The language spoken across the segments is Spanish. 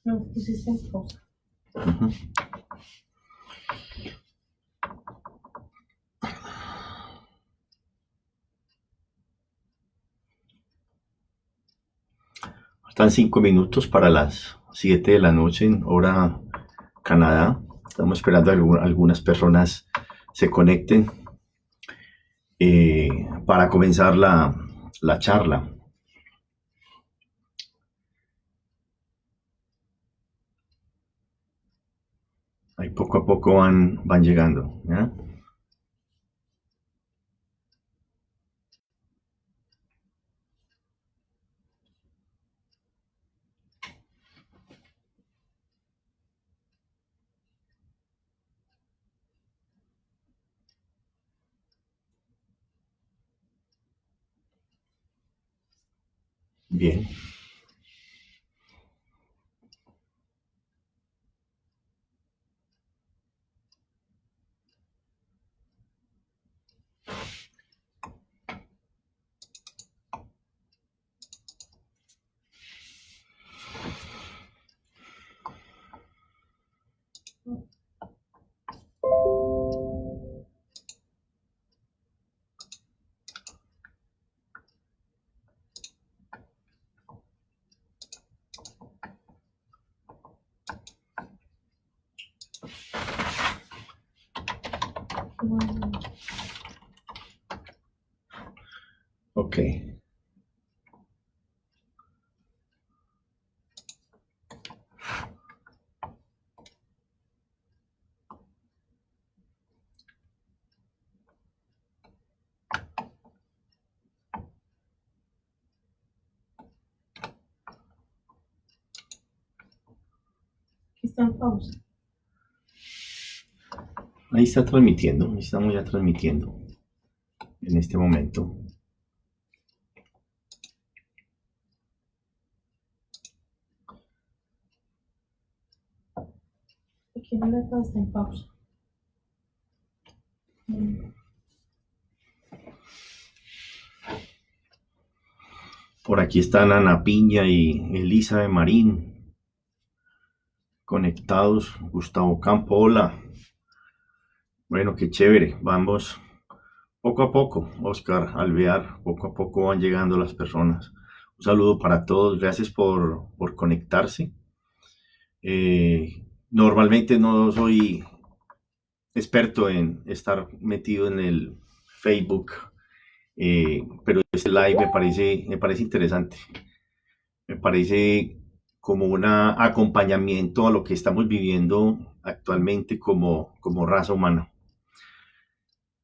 No, pusiste en pausa. Ujú. Faltan 5 minutos para las 7 de la noche en hora Canadá. Estamos esperando a que algunas personas se conecten para comenzar la charla. Ahí poco a poco van llegando, ¿ya? Bien. Ok. Está en pausa. Ahí está transmitiendo, ahí estamos ya transmitiendo en este momento. Aquí no le está en pausa. Por aquí están Ana Piña y Elisa de Marín conectados. Gustavo Campo, hola. Bueno, qué chévere. Vamos poco a poco, Oscar Alvear, poco a poco van llegando las personas. Un saludo para todos, gracias por conectarse. Normalmente no soy experto en estar metido en el Facebook, pero este live me parece interesante. Me parece como un acompañamiento a lo que estamos viviendo actualmente como raza humana.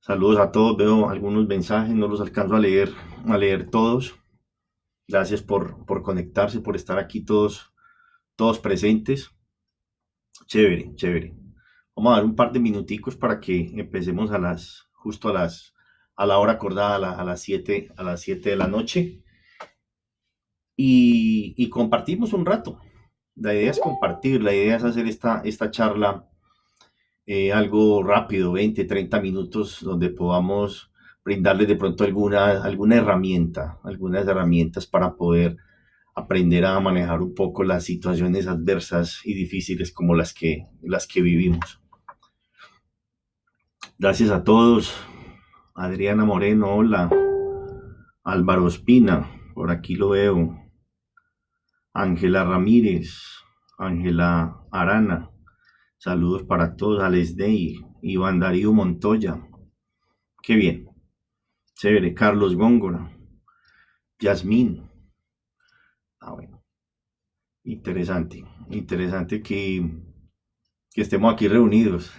Saludos a todos, veo algunos mensajes, no los alcanzo a leer todos. Gracias por conectarse, por estar aquí todos presentes. Chévere, chévere. Vamos a dar un par de minuticos para que empecemos justo a la hora acordada, a las 7 de la noche. Y compartimos un rato. La idea es compartir, la idea es hacer esta charla algo rápido, 20, 30 minutos, donde podamos brindarles de pronto alguna herramienta, algunas herramientas para poder aprender a manejar un poco las situaciones adversas y difíciles como las que vivimos. Gracias a todos. Adriana Moreno, hola. Álvaro Espina, por aquí lo veo. Ángela Ramírez, Ángela Arana, saludos para todos. Alex Day, Iván Darío Montoya, qué bien, chévere. Carlos Góngora, Yasmín, bueno, interesante que estemos aquí reunidos,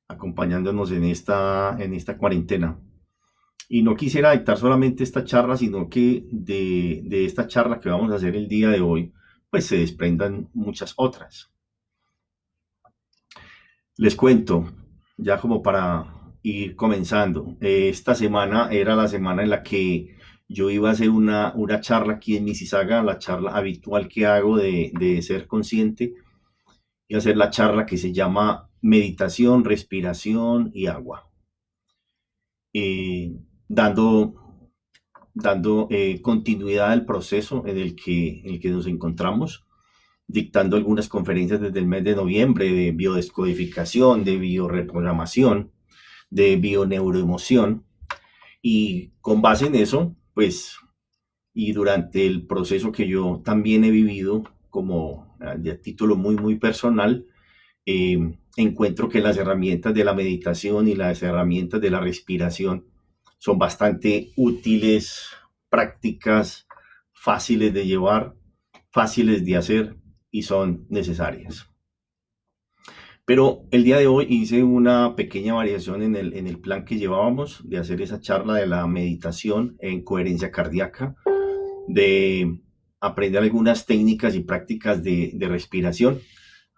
acompañándonos en esta cuarentena. Y no quisiera dictar solamente esta charla, sino que de esta charla que vamos a hacer el día de hoy, pues se desprendan muchas otras. Les cuento, ya como para ir comenzando, esta semana era la semana en la que yo iba a hacer una charla aquí en Mississauga, la charla habitual que hago de ser consciente, y hacer la charla que se llama Meditación, Respiración y Agua. Dando dando continuidad al proceso en el que nos encontramos, dictando algunas conferencias desde el mes de noviembre de biodescodificación, de bioreprogramación, de bioneuroemoción, y con base en eso, pues, y durante el proceso que yo también he vivido como de título muy personal, encuentro que las herramientas de la meditación y las herramientas de la respiración son bastante útiles, prácticas, fáciles de llevar, fáciles de hacer y son necesarias. Pero el día de hoy hice una pequeña variación en el plan que llevábamos de hacer esa charla de la meditación en coherencia cardíaca, de aprender algunas técnicas y prácticas de respiración,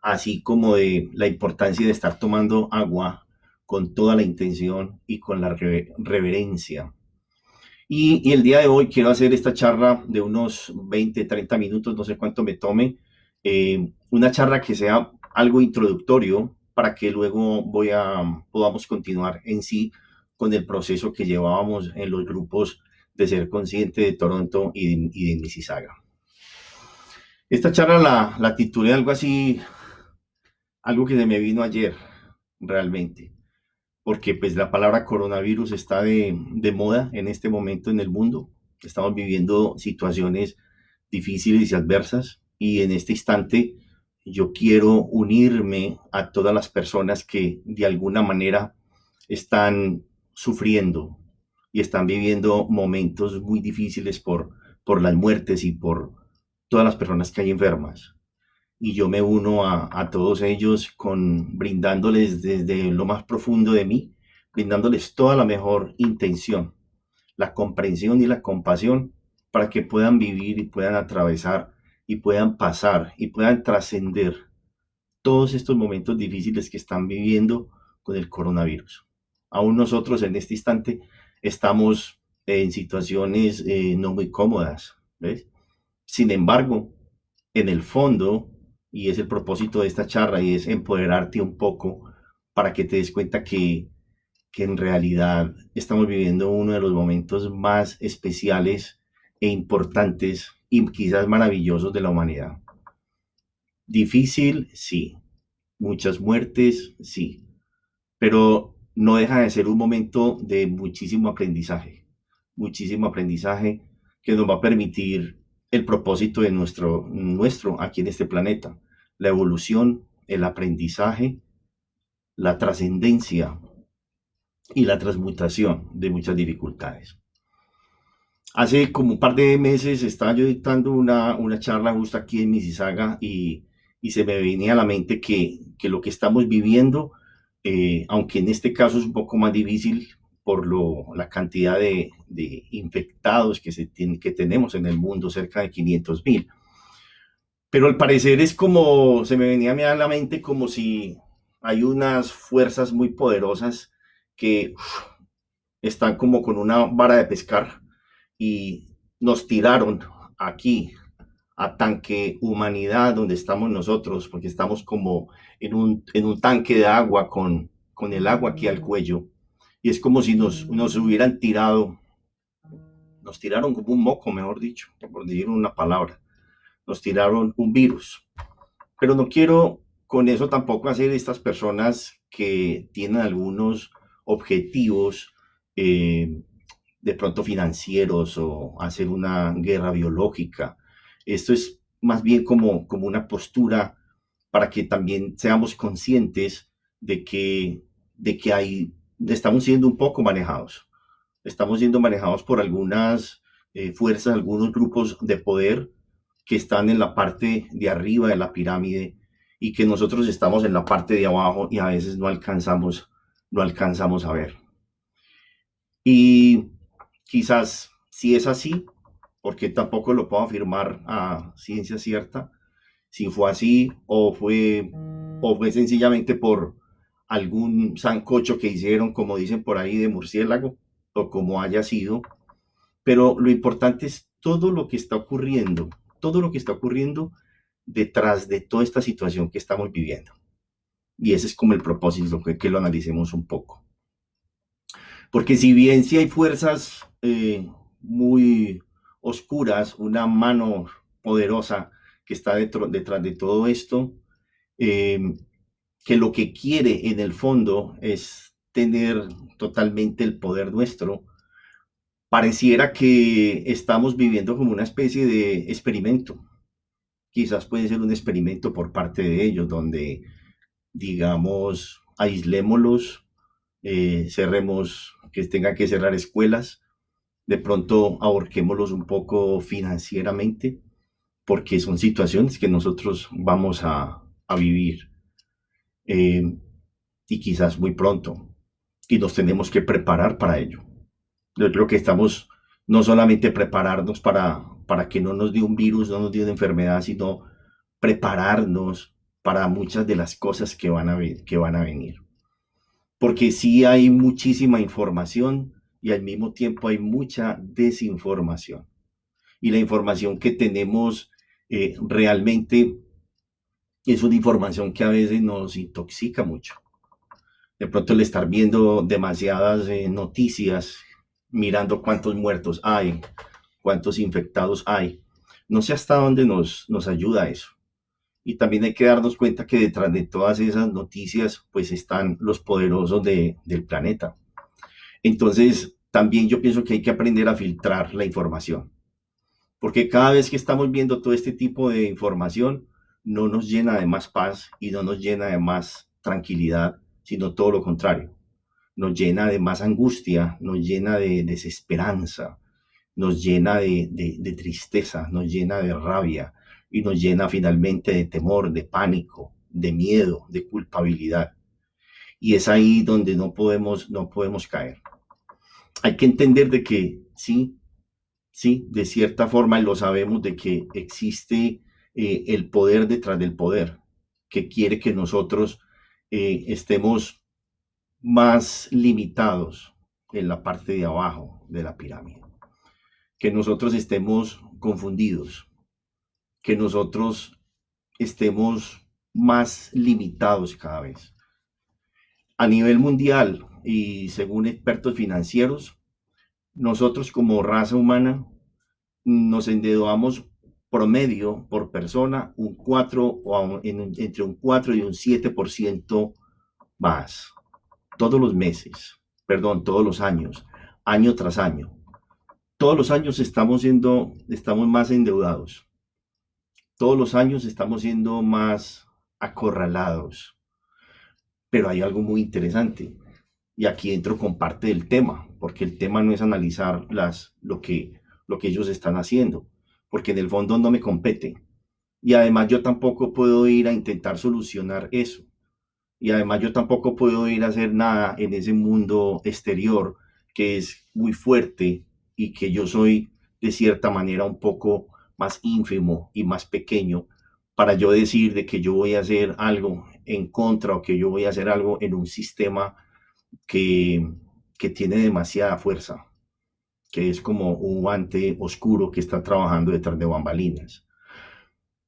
así como de la importancia de estar tomando agua con toda la intención y con la reverencia. Y el día de hoy quiero hacer esta charla de unos 20, 30 minutos, no sé cuánto me tome, una charla que sea algo introductorio para que luego podamos continuar en sí con el proceso que llevábamos en los grupos de Ser Consciente de Toronto y de Mississauga. Esta charla la titulé algo así, algo que se me vino ayer, realmente, porque pues la palabra coronavirus está de moda en este momento en el mundo. Estamos viviendo situaciones difíciles y adversas y en este instante yo quiero unirme a todas las personas que de alguna manera están sufriendo y están viviendo momentos muy difíciles por las muertes y por todas las personas que hay enfermas. Y yo me uno a todos ellos brindándoles desde lo más profundo de mí, brindándoles toda la mejor intención, la comprensión y la compasión para que puedan vivir y puedan atravesar y puedan pasar y puedan trascender todos estos momentos difíciles que están viviendo con el coronavirus. Aún nosotros en este instante estamos en situaciones no muy cómodas, ¿ves? Sin embargo, en el fondo, y es el propósito de esta charla, y es empoderarte un poco para que te des cuenta que en realidad estamos viviendo uno de los momentos más especiales e importantes y quizás maravillosos de la humanidad. Difícil, sí. Muchas muertes, sí. Pero no deja de ser un momento de muchísimo aprendizaje que nos va a permitir el propósito de nuestro aquí en este planeta, la evolución, el aprendizaje, la trascendencia y la transmutación de muchas dificultades. Hace como un par de meses estaba yo dictando una charla justo aquí en Mississauga y se me venía a la mente que lo que estamos viviendo, aunque en este caso es un poco más difícil por la cantidad de infectados que tenemos en el mundo, cerca de 500,000. Pero al parecer es como, se me venía a la mente como si hay unas fuerzas muy poderosas que están como con una vara de pescar y nos tiraron aquí a tanque humanidad donde estamos nosotros, porque estamos como en un tanque de agua con el agua aquí al cuello. Y es como si nos hubieran tirado, nos tiraron como un moco, mejor dicho, por decir una palabra. Nos tiraron un virus. Pero no quiero con eso tampoco hacer estas personas que tienen algunos objetivos de pronto financieros o hacer una guerra biológica. Esto es más bien como una postura para que también seamos conscientes de que estamos siendo un poco manejados. Estamos siendo manejados por algunas fuerzas, algunos grupos de poder que están en la parte de arriba de la pirámide y que nosotros estamos en la parte de abajo y a veces no alcanzamos a ver. Y quizás si es así, porque tampoco lo puedo afirmar a ciencia cierta, si fue así o fue sencillamente por algún sancocho que hicieron, como dicen por ahí, de murciélago, o como haya sido. Pero lo importante es todo lo que está ocurriendo detrás de toda esta situación que estamos viviendo. Y ese es como el propósito, que lo analicemos un poco. Porque si bien sí hay fuerzas muy oscuras, una mano poderosa que está detrás de todo esto, eh, que lo que quiere en el fondo es tener totalmente el poder nuestro. Pareciera que estamos viviendo como una especie de experimento. Quizás puede ser un experimento por parte de ellos, donde, digamos, aislémoslos, cerremos, que tengan que cerrar escuelas, de pronto ahorquémoslos un poco financieramente, porque son situaciones que nosotros vamos a vivir, eh, y quizás muy pronto, y nos tenemos que preparar para ello. Yo creo que estamos no solamente prepararnos para que no nos dé un virus, no nos dé una enfermedad, sino prepararnos para muchas de las cosas que van a venir. Porque sí hay muchísima información y al mismo tiempo hay mucha desinformación. Y la información que tenemos realmente es una información que a veces nos intoxica mucho. De pronto el estar viendo demasiadas noticias, mirando cuántos muertos hay, cuántos infectados hay, no sé hasta dónde nos ayuda eso. Y también hay que darnos cuenta que detrás de todas esas noticias, pues están los poderosos del planeta. Entonces, también yo pienso que hay que aprender a filtrar la información, porque cada vez que estamos viendo todo este tipo de información, no nos llena de más paz y no nos llena de más tranquilidad, sino todo lo contrario. Nos llena de más angustia, nos llena de desesperanza, nos llena de tristeza, nos llena de rabia y nos llena finalmente de temor, de pánico, de miedo, de culpabilidad. Y es ahí donde no podemos caer. Hay que entender de que sí, sí, de cierta forma lo sabemos de que existe el poder detrás del poder, que quiere que nosotros estemos más limitados en la parte de abajo de la pirámide, que nosotros estemos confundidos, que nosotros estemos más limitados cada vez. A nivel mundial y según expertos financieros, nosotros como raza humana nos endeudamos promedio por persona un 4 entre un 4 y un 7% más todos los meses, perdón, todos los años, año tras año. Todos los años estamos más endeudados. Todos los años estamos siendo más acorralados. Pero hay algo muy interesante. Y aquí entro con parte del tema, porque el tema no es analizar lo que ellos están haciendo, porque en el fondo no me compete. Y además yo tampoco puedo ir a intentar solucionar eso. Y además yo tampoco puedo ir a hacer nada en ese mundo exterior que es muy fuerte y que yo soy de cierta manera un poco más ínfimo y más pequeño para yo decir de que yo voy a hacer algo en contra o que yo voy a hacer algo en un sistema que, que tiene demasiada fuerza, que es como un guante oscuro que está trabajando detrás de bambalinas.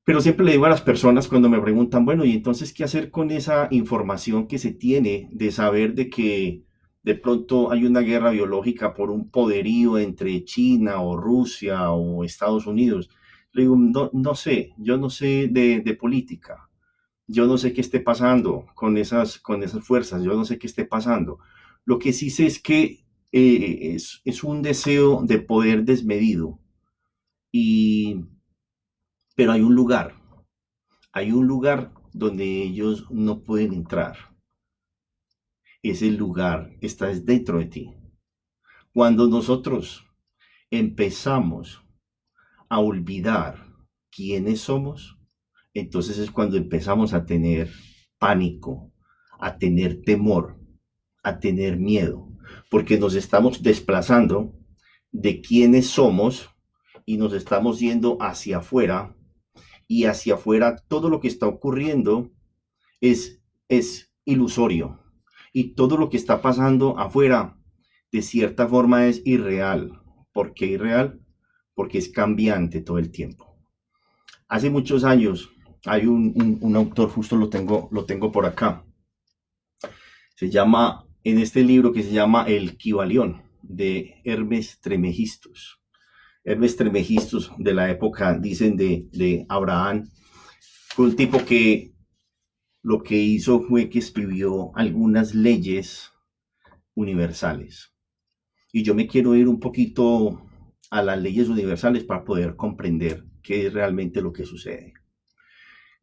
Pero siempre le digo a las personas cuando me preguntan, bueno, ¿y entonces qué hacer con esa información que se tiene de saber de que de pronto hay una guerra biológica por un poderío entre China o Rusia o Estados Unidos? Le digo, no, no sé, yo no sé de política, yo no sé qué esté pasando con esas fuerzas, yo no sé qué esté pasando. Lo que sí sé es que es un deseo de poder desmedido, y, pero hay un lugar donde ellos no pueden entrar. Ese lugar está dentro de ti. Cuando nosotros empezamos a olvidar quiénes somos, entonces es cuando empezamos a tener pánico, a tener temor, a tener miedo, porque nos estamos desplazando de quiénes somos y nos estamos yendo hacia afuera, y hacia afuera todo lo que está ocurriendo es ilusorio, y todo lo que está pasando afuera de cierta forma es irreal. ¿Por qué irreal? Porque es cambiante todo el tiempo. Hace muchos años hay un autor, justo lo tengo por acá, se llama, en este libro que se llama El Kybalión, de Hermes Trismegistus. Hermes Trismegistus de la época, dicen, de Abraham, fue un tipo que lo que hizo fue que escribió algunas leyes universales. Y yo me quiero ir un poquito a las leyes universales para poder comprender qué es realmente lo que sucede.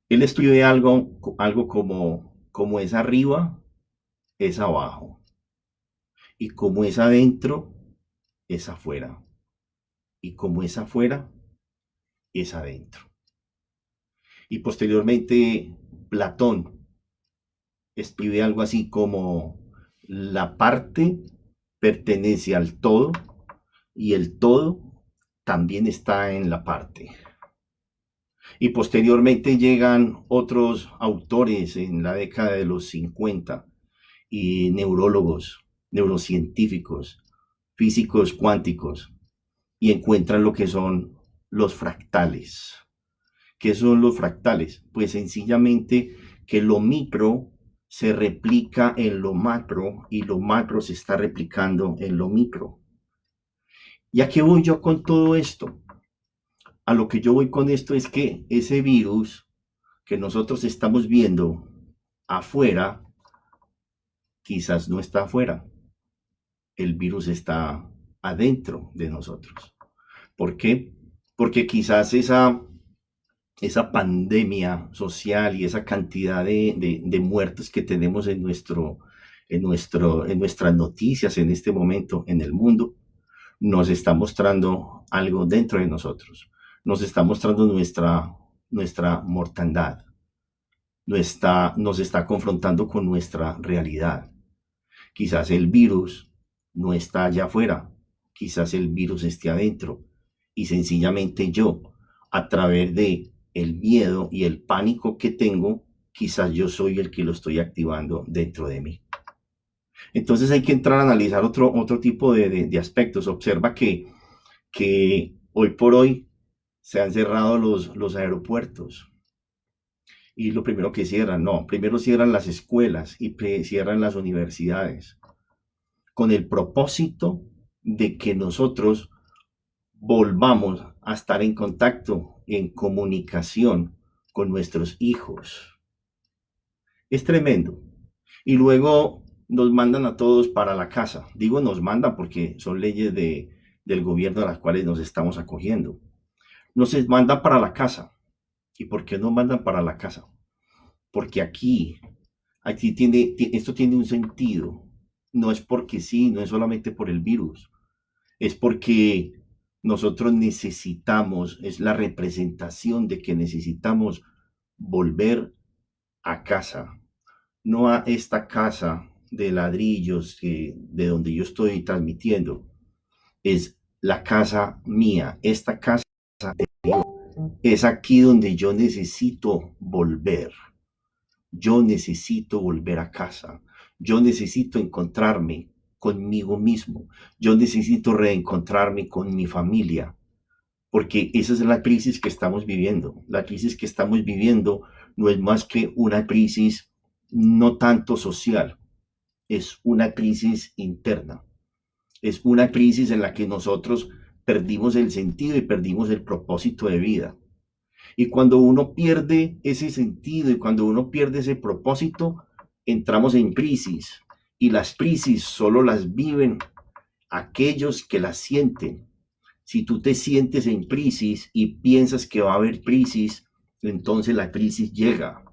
Él escribe algo como es arriba, es abajo. Y como es adentro, es afuera. Y como es afuera, es adentro. Y posteriormente, Platón escribe algo así como la parte pertenece al todo y el todo también está en la parte. Y posteriormente llegan otros autores en la década de los 50 y neurólogos, neurocientíficos, físicos cuánticos, y encuentran lo que son los fractales. ¿Qué son los fractales? Pues sencillamente que lo micro se replica en lo macro y lo macro se está replicando en lo micro. ¿Y a qué voy yo con todo esto? A lo que yo voy con esto es que ese virus que nosotros estamos viendo afuera, quizás no está afuera. El virus está adentro de nosotros. ¿Por qué? Porque quizás esa pandemia social y esa cantidad de muertes que tenemos en nuestras noticias en este momento en el mundo, nos está mostrando algo dentro de nosotros. Nos está mostrando nuestra mortandad. Nos está confrontando con nuestra realidad. Quizás el virus no está allá afuera, quizás el virus esté adentro y sencillamente yo, a través de el miedo y el pánico que tengo, quizás yo soy el que lo estoy activando dentro de mí. Entonces hay que entrar a analizar otro tipo de aspectos. Observa que hoy por hoy se han cerrado los aeropuertos. Y lo primero que cierran, no, primero cierran las escuelas y cierran las universidades, con el propósito de que nosotros volvamos a estar en contacto, en comunicación con nuestros hijos. Es tremendo. Y luego nos mandan a todos para la casa. Digo nos mandan porque son leyes del gobierno a las cuales nos estamos acogiendo. Nos mandan para la casa. ¿Y por qué nos mandan para la casa? Porque aquí esto tiene un sentido. No es porque sí, no es solamente por el virus. Es porque nosotros necesitamos, es la representación de que necesitamos volver a casa, no a esta casa de ladrillos de donde yo estoy transmitiendo, es la casa mía, esta casa es aquí donde yo necesito volver. Yo necesito volver a casa. Yo necesito encontrarme conmigo mismo. Yo necesito reencontrarme con mi familia. Porque esa es la crisis que estamos viviendo. La crisis que estamos viviendo no es más que una crisis no tanto social, es una crisis interna. Es una crisis en la que nosotros perdimos el sentido y perdimos el propósito de vida. Y cuando uno pierde ese sentido y cuando uno pierde ese propósito, entramos en crisis. Y las crisis solo las viven aquellos que las sienten. Si tú te sientes en crisis y piensas que va a haber crisis, entonces la crisis llega.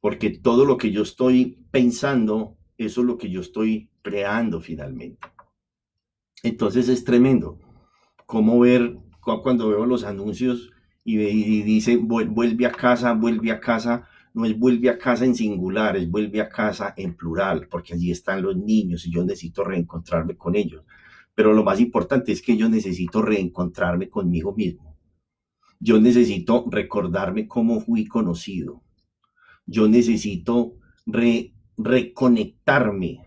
Porque todo lo que yo estoy pensando, eso es lo que yo estoy creando finalmente. Entonces es tremendo cómo ver cuando veo los anuncios y dice vuelve a casa, no es vuelve a casa en singular, es vuelve a casa en plural, porque allí están los niños y yo necesito reencontrarme con ellos. Pero lo más importante es que yo necesito reencontrarme conmigo mismo. Yo necesito recordarme cómo fui conocido. Yo necesito reconectarme,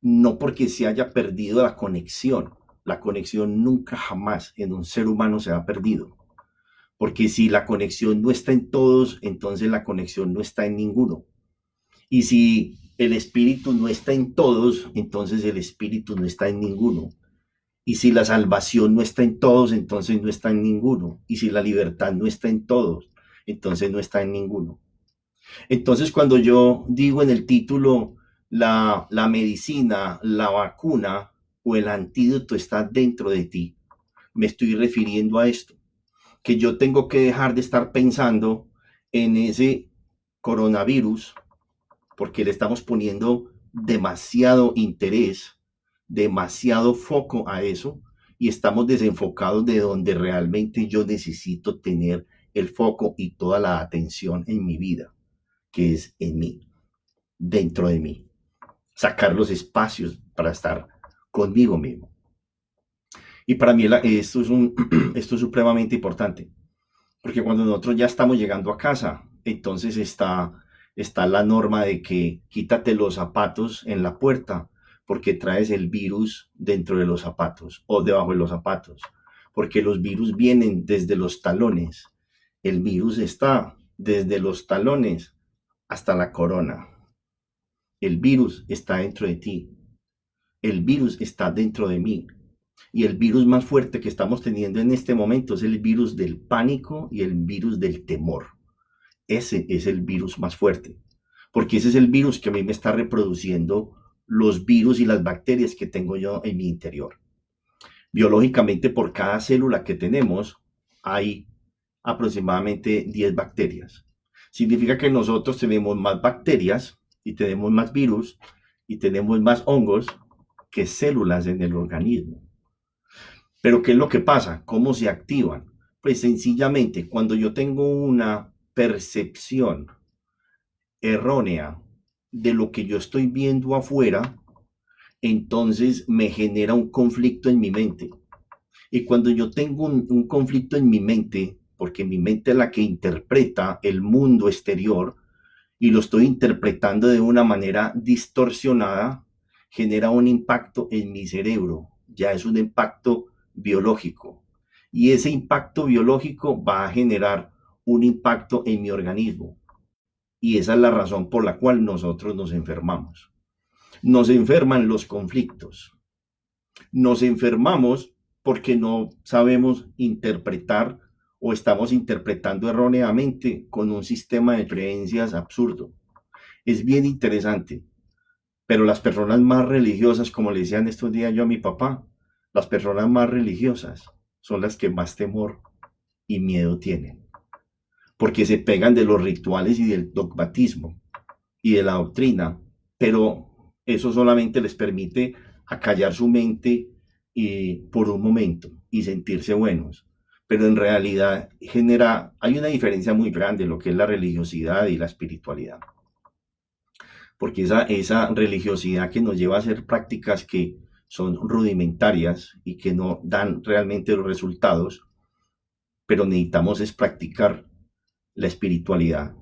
no porque se haya perdido la conexión. La conexión nunca jamás en un ser humano se ha perdido. Porque si la conexión no está en todos, entonces la conexión no está en ninguno. Y si el espíritu no está en todos, entonces el espíritu no está en ninguno. Y si la salvación no está en todos, entonces no está en ninguno. Y si la libertad no está en todos, entonces no está en ninguno. Entonces, cuando yo digo en el título, la medicina, la vacuna o el antídoto está dentro de ti, me estoy refiriendo a esto, que yo tengo que dejar de estar pensando en ese coronavirus, porque le estamos poniendo demasiado interés, demasiado foco a eso, y estamos desenfocados de donde realmente yo necesito tener el foco y toda la atención en mi vida, que es en mí, dentro de mí. Sacar los espacios para estar conmigo mismo. Y para mí esto es supremamente importante, porque cuando nosotros ya estamos llegando a casa, entonces está la norma de que quítate los zapatos en la puerta, porque traes el virus dentro de los zapatos o debajo de los zapatos, porque los virus vienen desde los talones. El virus está desde los talones hasta la corona. El virus está dentro de ti. El virus está dentro de mí. Y el virus más fuerte que estamos teniendo en este momento es el virus del pánico y el virus del temor. Ese es el virus más fuerte, porque ese es el virus que a mí me está reproduciendo los virus y las bacterias que tengo yo en mi interior. Biológicamente, por cada célula que tenemos, hay aproximadamente 10 bacterias. Significa que nosotros tenemos más bacterias y tenemos más virus y tenemos más hongos que células en el organismo. Pero ¿qué es lo que pasa? ¿Cómo se activan? Pues sencillamente, cuando yo tengo una percepción errónea de lo que yo estoy viendo afuera, entonces me genera un conflicto en mi mente. Y cuando yo tengo un conflicto en mi mente, porque mi mente es la que interpreta el mundo exterior y lo estoy interpretando de una manera distorsionada, genera un impacto en mi cerebro. Ya es un impacto biológico. Y ese impacto biológico va a generar un impacto en mi organismo. Y esa es la razón por la cual nosotros nos enfermamos. Nos enferman los conflictos. Nos enfermamos porque no sabemos interpretar o estamos interpretando erróneamente con un sistema de creencias absurdo. Es bien interesante, pero las personas más religiosas, como le decían estos días yo a mi papá, las personas más religiosas son las que más temor y miedo tienen, porque se pegan de los rituales y del dogmatismo y de la doctrina, pero eso solamente les permite acallar su mente por un momento y sentirse buenos. Pero en realidad hay una diferencia muy grande en lo que es la religiosidad y la espiritualidad. Porque esa religiosidad que nos lleva a hacer prácticas que son rudimentarias y que no dan realmente los resultados, pero necesitamos es practicar la espiritualidad.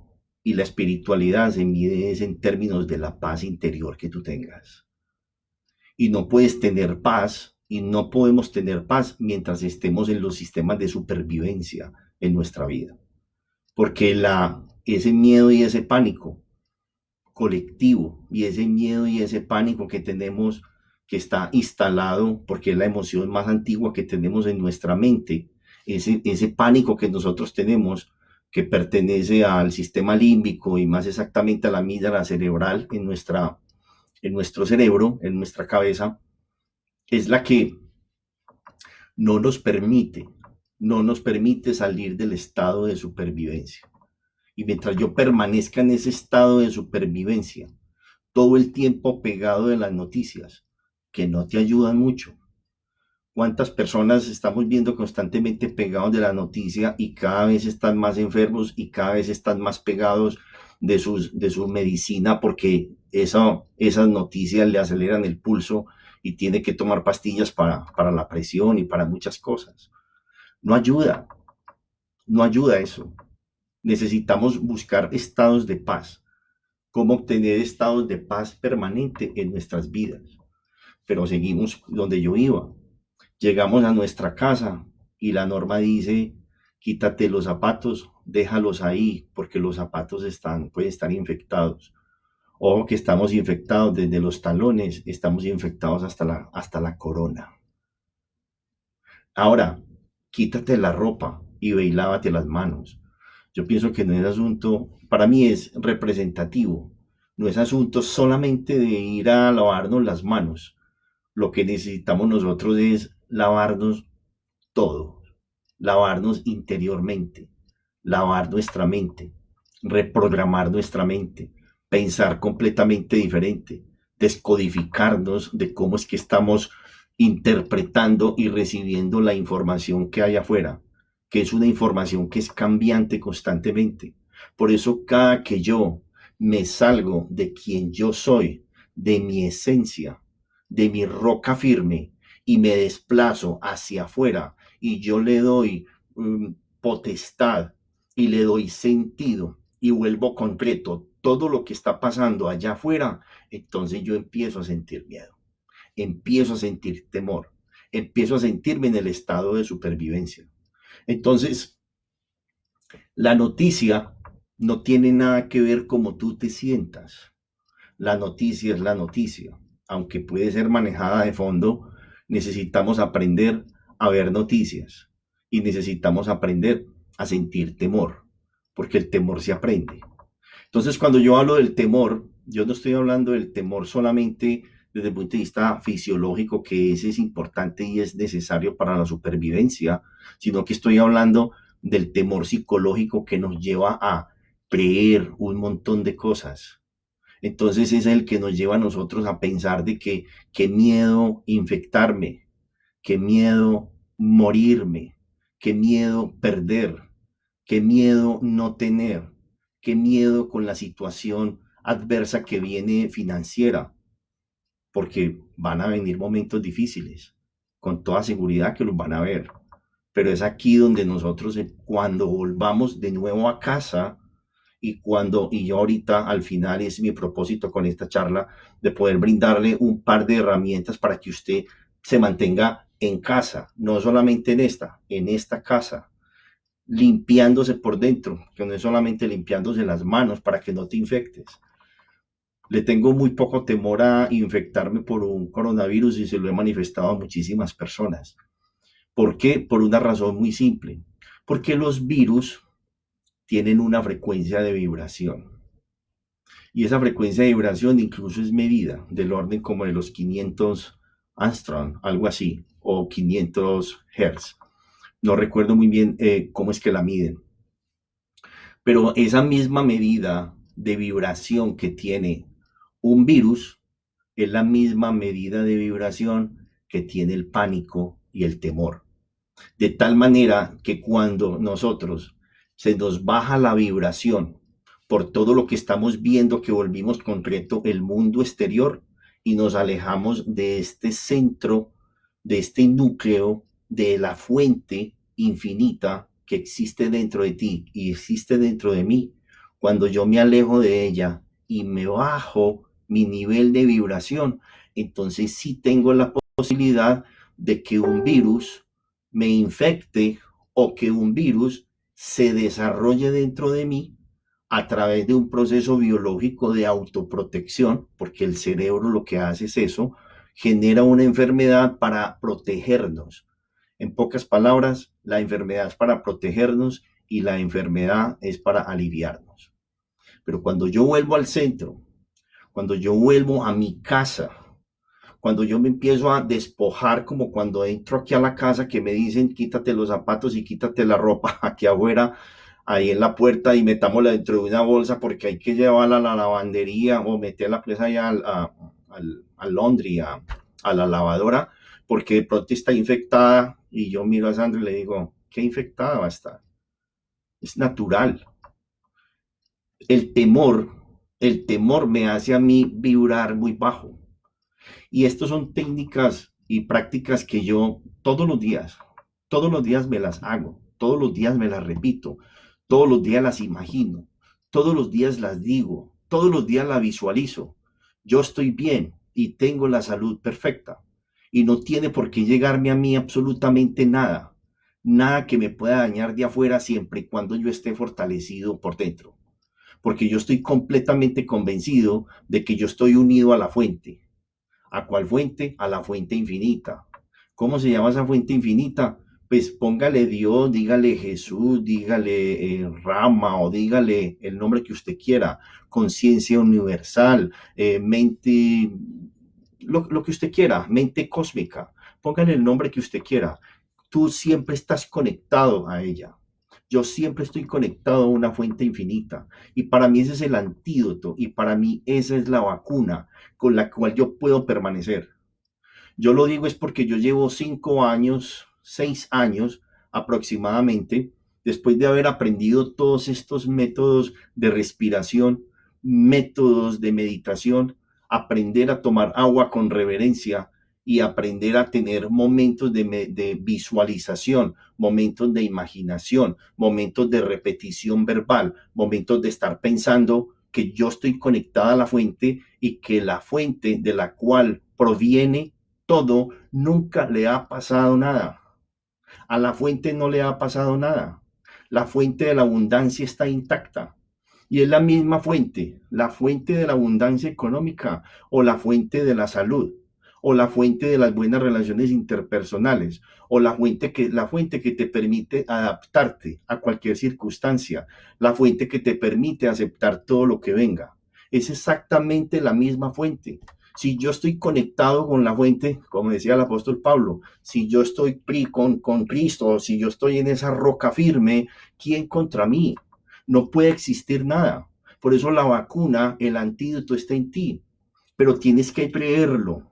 Y la espiritualidad se mide en términos de la paz interior que tú tengas. Y no puedes tener paz y no podemos tener paz mientras estemos en los sistemas de supervivencia en nuestra vida. Porque ese miedo y ese pánico colectivo y ese miedo y ese pánico que tenemos, que está instalado, porque es la emoción más antigua que tenemos en nuestra mente, ese pánico que nosotros tenemos, que pertenece al sistema límbico y más exactamente a la amígdala cerebral en nuestro cerebro, en nuestra cabeza, es la que no nos permite salir del estado de supervivencia. Y mientras yo permanezca en ese estado de supervivencia, todo el tiempo pegado de las noticias, que no te ayudan mucho. ¿Cuántas personas estamos viendo constantemente pegados de la noticia y cada vez están más enfermos y cada vez están más pegados de su medicina porque esas noticias le aceleran el pulso y tiene que tomar pastillas para la presión y para muchas cosas? No ayuda, no ayuda eso. Necesitamos buscar estados de paz, cómo obtener estados de paz permanente en nuestras vidas. Pero seguimos donde yo iba. Llegamos a nuestra casa y la norma dice, quítate los zapatos, déjalos ahí, porque los zapatos pueden estar infectados. O que estamos infectados desde los talones, estamos infectados hasta la corona. Ahora, quítate la ropa y ve y lávate las manos. Yo pienso que no es asunto, para mí es representativo, no es asunto solamente de ir a lavarnos las manos. Lo que necesitamos nosotros es lavarnos todo, lavarnos interiormente, lavar nuestra mente, reprogramar nuestra mente, pensar completamente diferente, descodificarnos de cómo es que estamos interpretando y recibiendo la información que hay afuera, que es una información que es cambiante constantemente. Por eso cada que yo me salgo de quien yo soy, de mi esencia, de mi roca firme, y me desplazo hacia afuera y yo le doy potestad y le doy sentido y vuelvo concreto todo lo que está pasando allá afuera, entonces yo empiezo a sentir miedo, empiezo a sentir temor, empiezo a sentirme en el estado de supervivencia. Entonces, la noticia no tiene nada que ver cómo tú te sientas. La noticia es la noticia. Aunque puede ser manejada de fondo, necesitamos aprender a ver noticias y necesitamos aprender a sentir temor, porque el temor se aprende. Entonces, cuando yo hablo del temor, yo no estoy hablando del temor solamente desde el punto de vista fisiológico, que ese es importante y es necesario para la supervivencia, sino que estoy hablando del temor psicológico que nos lleva a creer un montón de cosas. Entonces es el que nos lleva a nosotros a pensar de que qué miedo infectarme, qué miedo morirme, qué miedo perder, qué miedo no tener, qué miedo con la situación adversa que viene financiera, porque van a venir momentos difíciles, con toda seguridad que los van a ver. Pero es aquí donde nosotros, cuando volvamos de nuevo a casa, y yo ahorita al final es mi propósito con esta charla de poder brindarle un par de herramientas para que usted se mantenga en casa, no solamente en esta casa, limpiándose por dentro, que no es solamente limpiándose las manos para que no te infectes. Le tengo muy poco temor a infectarme por un coronavirus y se lo he manifestado a muchísimas personas. ¿Por qué? Por una razón muy simple. Porque los virus tienen una frecuencia de vibración. Y esa frecuencia de vibración incluso es medida del orden como de los 500 Armstrong, algo así, o 500 Hertz. No recuerdo muy bien cómo es que la miden. Pero esa misma medida de vibración que tiene un virus es la misma medida de vibración que tiene el pánico y el temor. De tal manera que cuando nosotros se nos baja la vibración por todo lo que estamos viendo, que volvimos concreto el mundo exterior y nos alejamos de este centro, de este núcleo, de la fuente infinita que existe dentro de ti y existe dentro de mí, cuando yo me alejo de ella y me bajo mi nivel de vibración, entonces sí tengo la posibilidad de que un virus me infecte o que un virus se desarrolle dentro de mí a través de un proceso biológico de autoprotección, porque el cerebro lo que hace es eso, genera una enfermedad para protegernos. En pocas palabras, la enfermedad es para protegernos y la enfermedad es para aliviarnos. Pero cuando yo vuelvo al centro, cuando yo vuelvo a mi casa, cuando yo me empiezo a despojar, como cuando entro aquí a la casa que me dicen quítate los zapatos y quítate la ropa aquí afuera, ahí en la puerta y metámosla dentro de una bolsa porque hay que llevarla a la lavandería o meterla pues allá al laundry, a la lavadora, porque de pronto está infectada y yo miro a Sandra y le digo, ¿qué infectada va a estar? Es natural. El temor, el temor me hace a mí vibrar muy bajo. Y estas son técnicas y prácticas que yo todos los días me las hago, todos los días me las repito, todos los días las imagino, todos los días las digo, todos los días las visualizo. Yo estoy bien y tengo la salud perfecta y no tiene por qué llegarme a mí absolutamente nada, nada que me pueda dañar de afuera siempre y cuando yo esté fortalecido por dentro, porque yo estoy completamente convencido de que yo estoy unido a la fuente. ¿A cuál fuente? A la fuente infinita. ¿Cómo se llama esa fuente infinita? pues póngale Dios, dígale Jesús, dígale Rama o dígale el nombre que usted quiera, conciencia universal, mente, lo que usted quiera, mente cósmica, póngale el nombre que usted quiera. Tú siempre estás conectado a ella. Yo siempre estoy conectado a una fuente infinita y para mí ese es el antídoto y para mí esa es la vacuna con la cual yo puedo permanecer. Yo lo digo es porque yo llevo 5 años, 6 años aproximadamente, después de haber aprendido todos estos métodos de respiración, métodos de meditación, aprender a tomar agua con reverencia y aprender a tener momentos de visualización, momentos de imaginación, momentos de repetición verbal, momentos de estar pensando que yo estoy conectada a la fuente y que la fuente de la cual proviene todo, nunca le ha pasado nada. A la fuente no le ha pasado nada. La fuente de la abundancia está intacta. Y es la misma fuente, la fuente de la abundancia económica o la fuente de la salud o la fuente de las buenas relaciones interpersonales o la fuente que te permite adaptarte a cualquier circunstancia, la fuente que te permite aceptar todo lo que venga. Es exactamente la misma fuente. Si yo estoy conectado con la fuente, como decía el apóstol Pablo, si yo estoy con Cristo, si yo estoy en esa roca firme, ¿quién contra mí? No puede existir nada. Por eso la vacuna, el antídoto está en ti, pero tienes que creerlo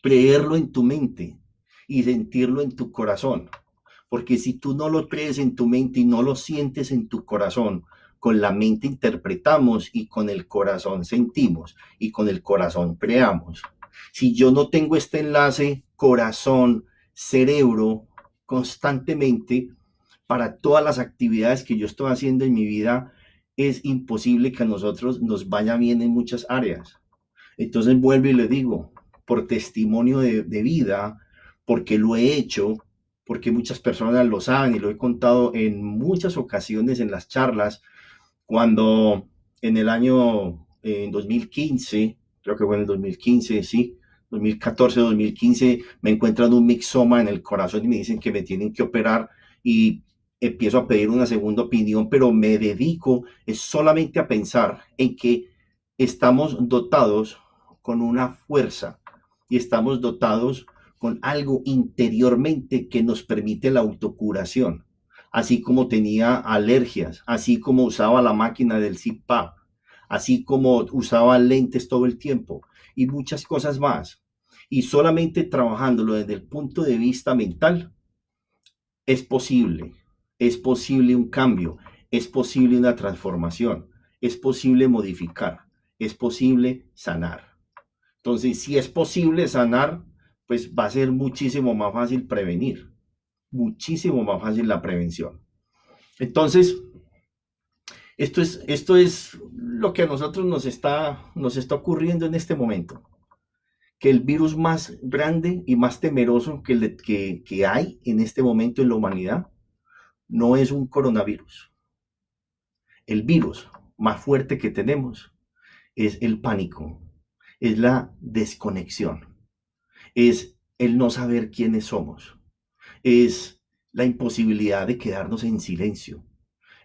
en tu mente y sentirlo en tu corazón. Porque si tú no lo crees en tu mente y no lo sientes en tu corazón, con la mente interpretamos y con el corazón sentimos y con el corazón creamos. Si yo no tengo este enlace corazón, cerebro constantemente para todas las actividades que yo estoy haciendo en mi vida, es imposible que a nosotros nos vaya bien en muchas áreas. Entonces vuelvo y le digo, por testimonio de vida, porque lo he hecho, porque muchas personas lo saben y lo he contado en muchas ocasiones en las charlas, cuando en el año 2015, creo que fue en el 2015, sí, 2014, 2015, me encuentran un mixoma en el corazón y me dicen que me tienen que operar y empiezo a pedir una segunda opinión, pero me dedico es solamente a pensar en que estamos dotados con una fuerza y estamos dotados con algo interiormente que nos permite la autocuración, así como tenía alergias, así como usaba la máquina del CPAP, así como usaba lentes todo el tiempo y muchas cosas más. Y solamente trabajándolo desde el punto de vista mental, es posible un cambio, es posible una transformación, es posible modificar, es posible sanar. Entonces, si es posible sanar, pues va a ser muchísimo más fácil prevenir, muchísimo más fácil la prevención. Entonces, esto es lo que a nosotros nos está ocurriendo en este momento. Que el virus más grande y más temeroso que hay en este momento en la humanidad no es un coronavirus. El virus más fuerte que tenemos es el pánico, es la desconexión, es el no saber quiénes somos, es la imposibilidad de quedarnos en silencio,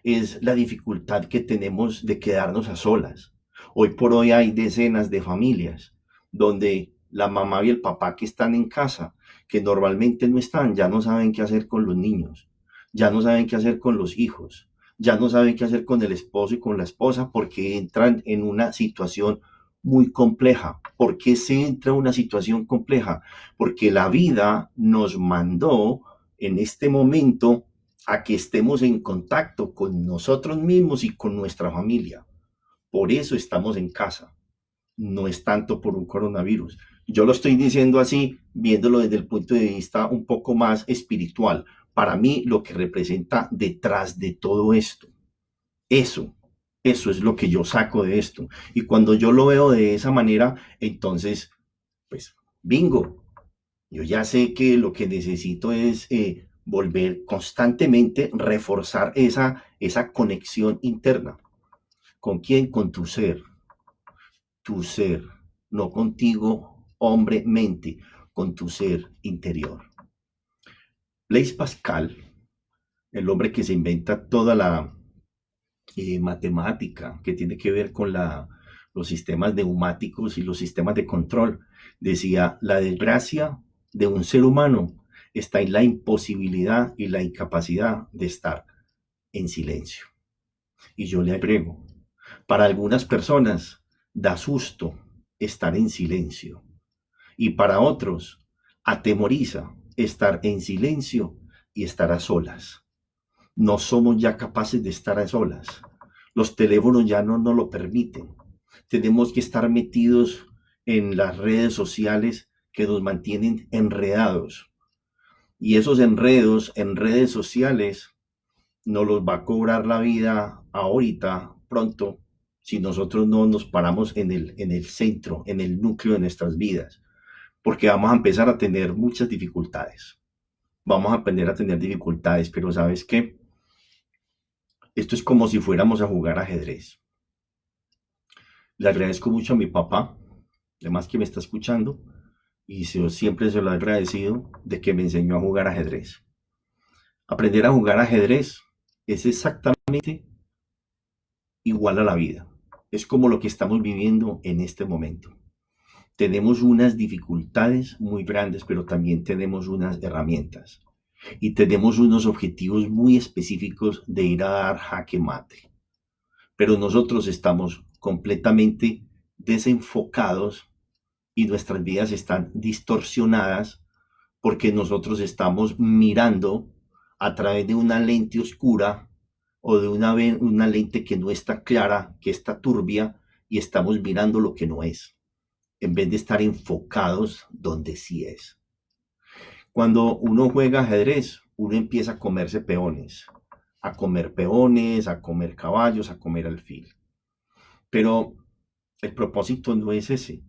es la dificultad que tenemos de quedarnos a solas. Hoy por hoy hay decenas de familias donde la mamá y el papá que están en casa, que normalmente no están, ya no saben qué hacer con los niños, ya no saben qué hacer con los hijos, ya no saben qué hacer con el esposo y con la esposa porque entran en una situación muy compleja. ¿Por qué se entra en una situación compleja? Porque la vida nos mandó en este momento a que estemos en contacto con nosotros mismos y con nuestra familia. Por eso estamos en casa. No es tanto por un coronavirus. Yo lo estoy diciendo así, viéndolo desde el punto de vista un poco más espiritual. Para mí, lo que representa detrás de todo esto, eso, eso es lo que yo saco de esto. Y cuando yo lo veo de esa manera, entonces, pues, bingo, yo ya sé que lo que necesito es volver constantemente, reforzar esa conexión interna. ¿Con quién? Con tu ser, no contigo, hombre, mente, con tu ser interior. Blaise Pascal, el hombre que se inventa toda la matemática que tiene que ver con los sistemas neumáticos y los sistemas de control, decía, la desgracia de un ser humano está en la imposibilidad y la incapacidad de estar en silencio. Y yo le agrego, para algunas personas da susto estar en silencio y para otros atemoriza estar en silencio y estar a solas. No somos ya capaces de estar a solas. Los teléfonos ya no nos lo permiten. Tenemos que estar metidos en las redes sociales que nos mantienen enredados. Y esos enredos en redes sociales nos los va a cobrar la vida ahorita, pronto, si nosotros no nos paramos en el centro, en el núcleo de nuestras vidas. Porque vamos a empezar a tener muchas dificultades. Vamos a aprender a tener dificultades, pero ¿sabes qué? Esto es como si fuéramos a jugar ajedrez. Le agradezco mucho a mi papá, además que me está escuchando, y siempre se lo he agradecido de que me enseñó a jugar ajedrez. Aprender a jugar ajedrez es exactamente igual a la vida. Es como lo que estamos viviendo en este momento. Tenemos unas dificultades muy grandes, pero también tenemos unas herramientas y tenemos unos objetivos muy específicos de ir a dar jaque mate. Pero nosotros estamos completamente desenfocados y nuestras vidas están distorsionadas porque nosotros estamos mirando a través de una lente oscura o de una lente que no está clara, que está turbia, y estamos mirando lo que no es, en vez de estar enfocados donde sí es. Cuando uno juega ajedrez, uno empieza a comerse peones, a comer caballos, a comer alfil. Pero el propósito no es ese,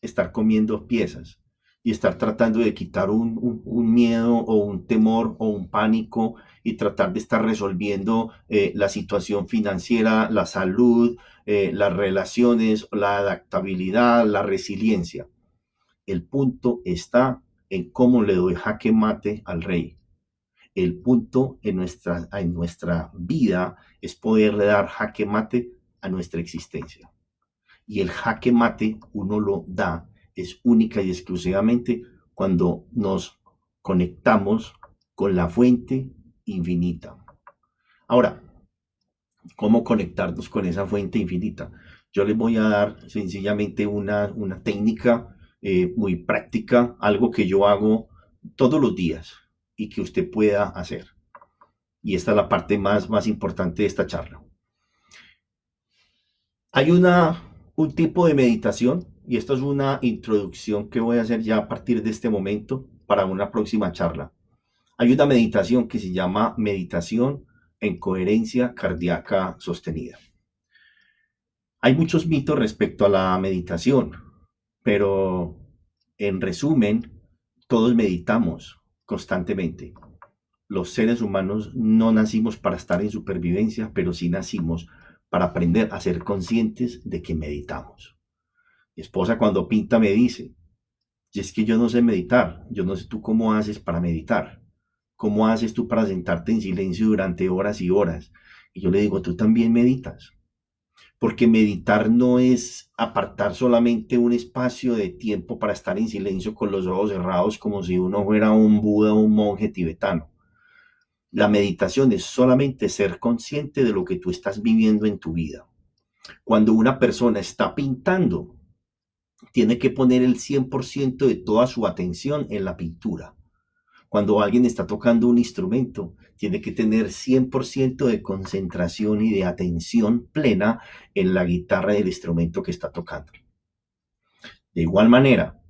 estar comiendo piezas y estar tratando de quitar un miedo o un temor o un pánico y tratar de estar resolviendo la situación financiera, la salud, las relaciones, la adaptabilidad, la resiliencia. El punto está en cómo le doy jaque mate al rey. El punto en nuestra vida es poderle dar jaque mate a nuestra existencia. Y el jaque mate uno lo da, es única y exclusivamente cuando nos conectamos con la fuente infinita. Ahora, ¿cómo conectarnos con esa fuente infinita? Yo les voy a dar sencillamente una técnica muy práctica, algo que yo hago todos los días y que usted pueda hacer. Y esta es la parte más importante de esta charla. Hay un tipo de meditación, y esto es una introducción que voy a hacer ya a partir de este momento para una próxima charla. Hay una meditación que se llama meditación en coherencia cardíaca sostenida. Hay muchos mitos respecto a la meditación, pero en resumen, todos meditamos constantemente. Los seres humanos no nacimos para estar en supervivencia, pero sí nacimos para aprender a ser conscientes de que meditamos. Mi esposa cuando pinta me dice, y es que yo no sé meditar, yo no sé tú cómo haces para meditar, cómo haces tú para sentarte en silencio durante horas y horas. Y yo le digo, tú también meditas, porque meditar no es apartar solamente un espacio de tiempo para estar en silencio con los ojos cerrados como si uno fuera un Buda o un monje tibetano. La meditación es solamente ser consciente de lo que tú estás viviendo en tu vida. Cuando una persona está pintando, tiene que poner el 100% de toda su atención en la pintura. Cuando alguien está tocando un instrumento, tiene que tener 100% de concentración y de atención plena en la guitarra del instrumento que está tocando. De igual manera,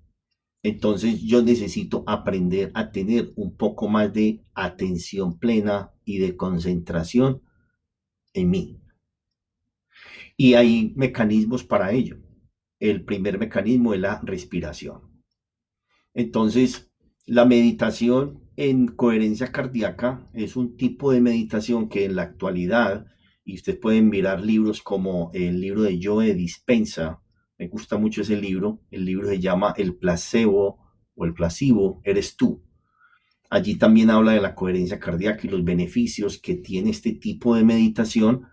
entonces yo necesito aprender a tener un poco más de atención plena y de concentración en mí. Y hay mecanismos para ello. El primer mecanismo es la respiración. Entonces, la meditación en coherencia cardíaca es un tipo de meditación que en la actualidad, y ustedes pueden mirar libros como el libro de Joe Dispenza, me gusta mucho ese libro, el libro se llama El placebo o el placebo eres tú. Allí también habla de la coherencia cardíaca y los beneficios que tiene este tipo de meditación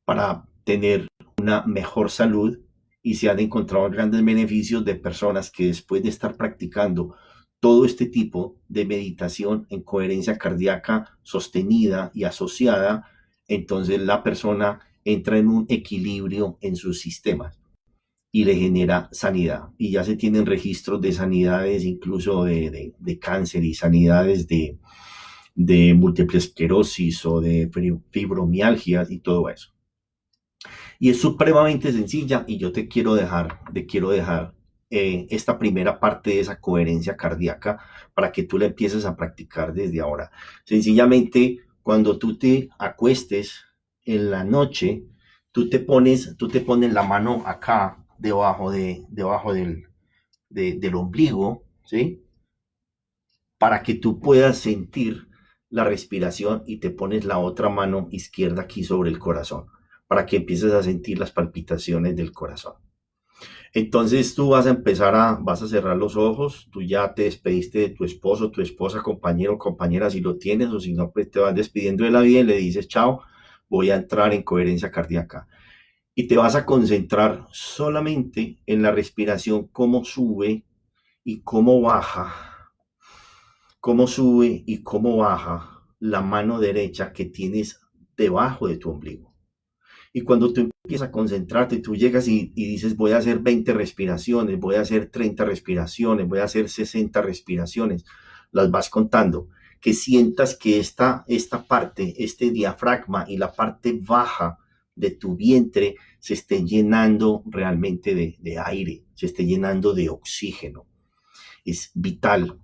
para tener una mejor salud, y se han encontrado grandes beneficios de personas que después de estar practicando todo este tipo de meditación en coherencia cardíaca sostenida y asociada, entonces la persona entra en un equilibrio en sus sistemas y le genera sanidad. Y ya se tienen registros de sanidades incluso de cáncer y sanidades de múltiple esclerosis o de fibromialgia y todo eso. Y es supremamente sencilla, y yo te quiero dejar esta primera parte de esa coherencia cardíaca para que tú la empieces a practicar desde ahora. Sencillamente, cuando tú te acuestes en la noche, tú te pones la mano acá debajo del ombligo, ¿sí? Para que tú puedas sentir la respiración, y te pones la otra mano izquierda aquí sobre el corazón para que empieces a sentir las palpitaciones del corazón. Entonces tú vas a cerrar los ojos. Tú ya te despediste de tu esposo, tu esposa, compañero, compañera, si lo tienes, o si no, pues te vas despidiendo de la vida y le dices, chao, voy a entrar en coherencia cardíaca. Y te vas a concentrar solamente en la respiración, cómo sube y cómo baja, cómo sube y cómo baja la mano derecha que tienes debajo de tu ombligo. Y cuando tú empiezas a concentrarte, tú llegas y dices, voy a hacer 20 respiraciones, voy a hacer 30 respiraciones, voy a hacer 60 respiraciones, las vas contando, que sientas que esta parte, este diafragma y la parte baja de tu vientre se estén llenando realmente de aire, se esté llenando de oxígeno. Es vital,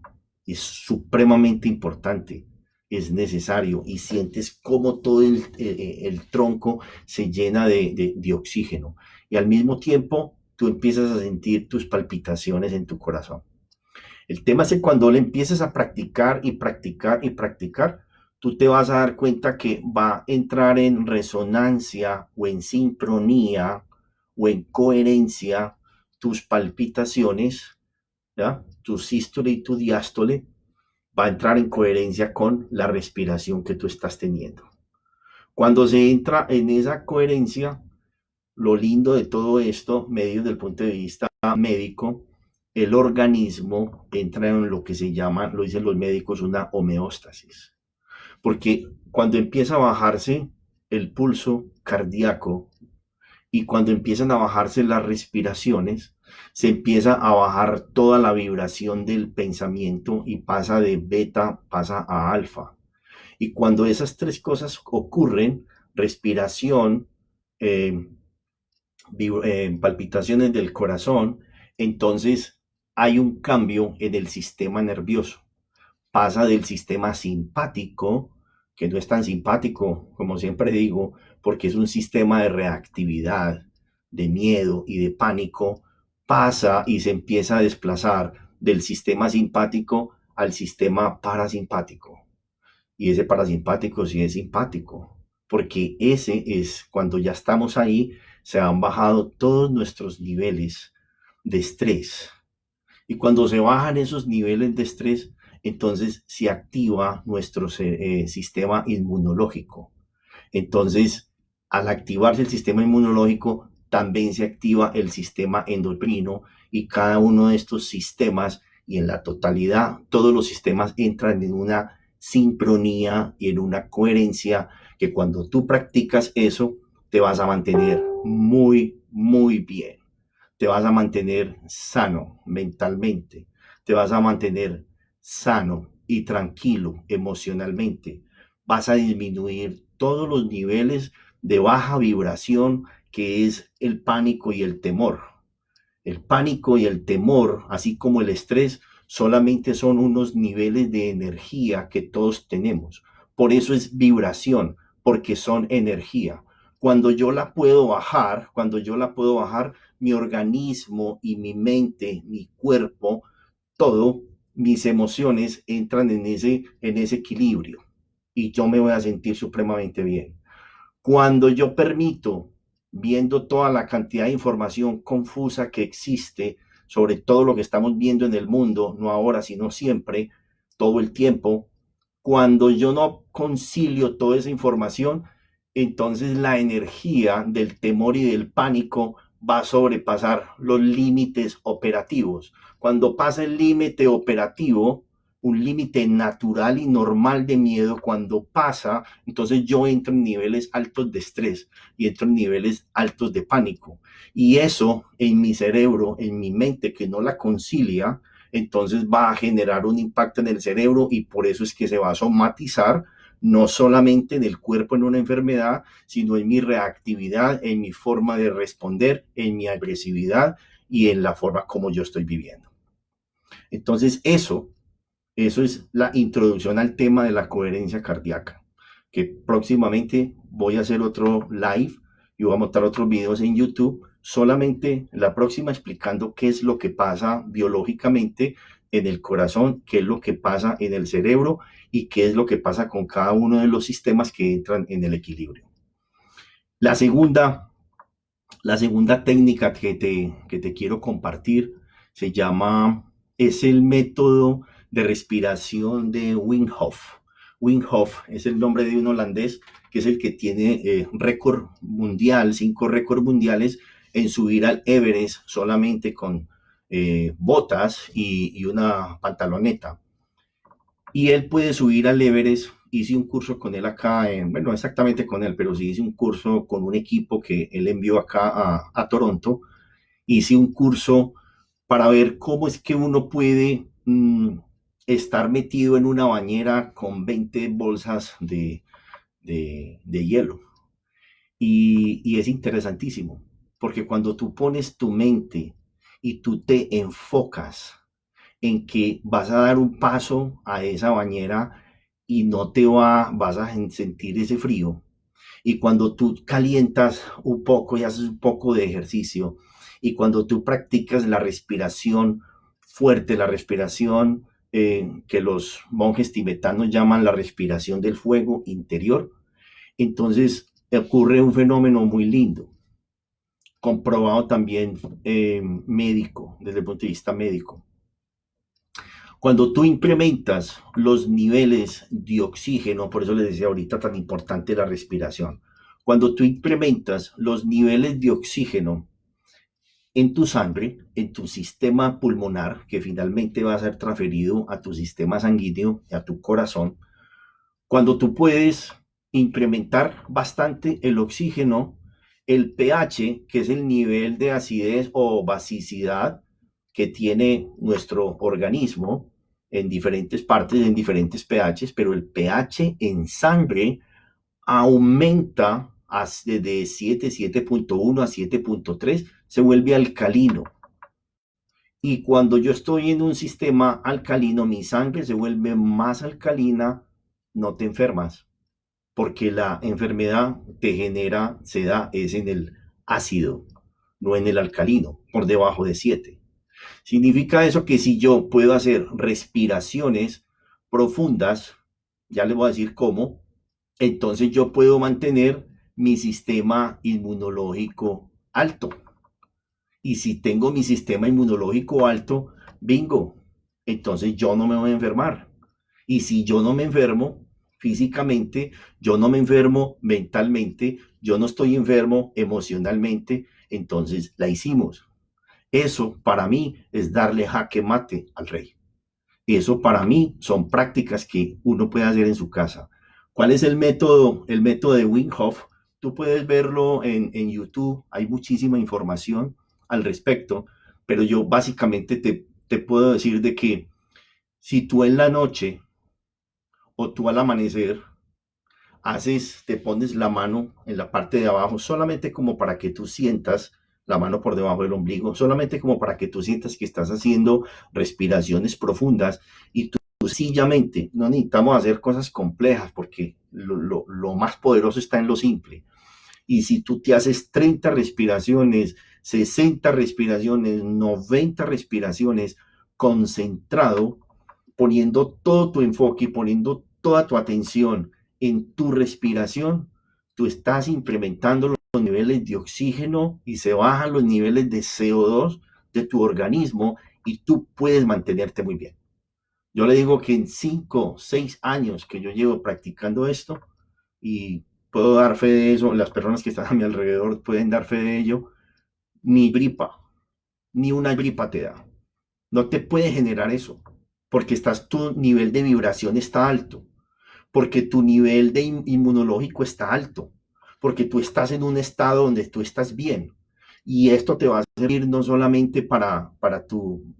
es supremamente importante, es necesario, y sientes como todo el tronco se llena de oxígeno, y al mismo tiempo tú empiezas a sentir tus palpitaciones en tu corazón. El tema es que cuando le empieces a practicar y practicar y practicar, tú te vas a dar cuenta que va a entrar en resonancia o en sincronía o en coherencia tus palpitaciones, ¿ya? Tu sístole y tu diástole va a entrar en coherencia con la respiración que tú estás teniendo. Cuando se entra en esa coherencia, lo lindo de todo esto, medio desde el punto de vista médico, el organismo entra en lo que se llama, lo dicen los médicos, una homeostasis. Porque cuando empieza a bajarse el pulso cardíaco y cuando empiezan a bajarse las respiraciones, se empieza a bajar toda la vibración del pensamiento y pasa de beta, pasa a alfa. Y cuando esas tres cosas ocurren, respiración, eh, palpitaciones del corazón, entonces hay un cambio en el sistema nervioso. Pasa del sistema simpático, que no es tan simpático, como siempre digo, porque es un sistema de reactividad, de miedo y de pánico, pasa y se empieza a desplazar del sistema simpático al sistema parasimpático. Y ese parasimpático sí es simpático, porque ese es cuando ya estamos ahí, se han bajado todos nuestros niveles de estrés. Y cuando se bajan esos niveles de estrés, entonces se activa nuestro sistema inmunológico. Entonces, al activarse el sistema inmunológico, también se activa el sistema endocrino, y cada uno de estos sistemas, y en la totalidad, todos los sistemas entran en una sincronía y en una coherencia, que cuando tú practicas eso, te vas a mantener muy, muy bien. Te vas a mantener sano mentalmente, te vas a mantener sano y tranquilo emocionalmente. Vas a disminuir todos los niveles de baja vibración, que es el pánico y el temor. El pánico y el temor, así como el estrés, solamente son unos niveles de energía que todos tenemos. Por eso es vibración, porque son energía. Cuando yo la puedo bajar, mi organismo y mi mente, mi cuerpo, todo, mis emociones entran en ese equilibrio, y yo me voy a sentir supremamente bien. Cuando yo permito, viendo toda la cantidad de información confusa que existe sobre todo lo que estamos viendo en el mundo, no ahora, sino siempre, todo el tiempo, Cuando yo no concilio toda esa información, entonces la energía del temor y del pánico va a sobrepasar los límites operativos. Cuando pasa el límite operativo, un límite natural y normal de miedo, cuando pasa, entonces yo entro en niveles altos de estrés y entro en niveles altos de pánico. Y eso en mi cerebro, en mi mente que no la concilia, entonces va a generar un impacto en el cerebro y por eso es que se va a somatizar no solamente en el cuerpo en una enfermedad, sino en mi reactividad, en mi forma de responder, en mi agresividad y en la forma como yo estoy viviendo. Entonces eso es la introducción al tema de la coherencia cardíaca, que próximamente voy a hacer otro live y voy a montar otros videos en YouTube, solamente la próxima explicando qué es lo que pasa biológicamente en el corazón, qué es lo que pasa en el cerebro y qué es lo que pasa con cada uno de los sistemas que entran en el equilibrio. La segunda, la segunda técnica que te quiero compartir se llama, es el método de respiración de Wim Hof. Wim Hof es el nombre de un holandés que es el que tiene récord mundial, 5 récords mundiales en subir al Everest solamente con botas y una pantaloneta. Y él puede subir al Everest. Hice un curso con él acá, bueno, no exactamente con él, pero sí hice un curso con un equipo que él envió acá a Toronto. Hice un curso para ver cómo es que uno puede estar metido en una bañera con 20 bolsas de hielo. Y es interesantísimo, porque cuando tú pones tu mente y tú te enfocas en que vas a dar un paso a esa bañera y no vas a sentir ese frío. Y cuando tú calientas un poco y haces un poco de ejercicio, y cuando tú practicas la respiración fuerte, la respiración que los monjes tibetanos llaman la respiración del fuego interior, entonces ocurre un fenómeno muy lindo, comprobado también médico, desde el punto de vista médico. Cuando tú incrementas los niveles de oxígeno, por eso les decía ahorita tan importante la respiración, cuando tú incrementas los niveles de oxígeno en tu sangre, en tu sistema pulmonar, que finalmente va a ser transferido a tu sistema sanguíneo y a tu corazón, cuando tú puedes incrementar bastante el oxígeno, el pH, que es el nivel de acidez o basicidad que tiene nuestro organismo en diferentes partes, en diferentes pHs, pero el pH en sangre aumenta de 7.1 a 7.3, se vuelve alcalino. Y cuando yo estoy en un sistema alcalino, mi sangre se vuelve más alcalina, no te enfermas, porque la enfermedad se da es en el ácido, no en el alcalino, por debajo de 7. Significa eso que si yo puedo hacer respiraciones profundas, ya les voy a decir cómo, entonces yo puedo mantener mi sistema inmunológico alto. Y si tengo mi sistema inmunológico alto, bingo, entonces yo no me voy a enfermar. Y si yo no me enfermo físicamente, yo no me enfermo mentalmente, yo no estoy enfermo emocionalmente, entonces la hicimos. Eso para mí es darle jaque mate al rey. Eso para mí son prácticas que uno puede hacer en su casa. ¿Cuál es el método? El método de Wim Hof. Tú puedes verlo en YouTube. Hay muchísima información al respecto, pero yo básicamente te puedo decir de que si tú en la noche o tú al amanecer te pones la mano en la parte de abajo, solamente como para que tú sientas la mano por debajo del ombligo, solamente como para que tú sientas que estás haciendo respiraciones profundas y tú sencillamente, no necesitamos hacer cosas complejas porque lo más poderoso está en lo simple. Y si tú te haces 30 respiraciones, 60 respiraciones, 90 respiraciones, concentrado, poniendo todo tu enfoque y poniendo toda tu atención en tu respiración, tú estás incrementando los niveles de oxígeno y se bajan los niveles de CO2 de tu organismo y tú puedes mantenerte muy bien. Yo le digo que en 5, 6 años que yo llevo practicando esto, y puedo dar fe de eso, las personas que están a mi alrededor pueden dar fe de ello, ni gripa, ni una gripa te da. No te puede generar eso, porque tu nivel de vibración está alto, porque tu nivel de inmunológico está alto, porque tú estás en un estado donde tú estás bien. Y esto te va a servir no solamente para tu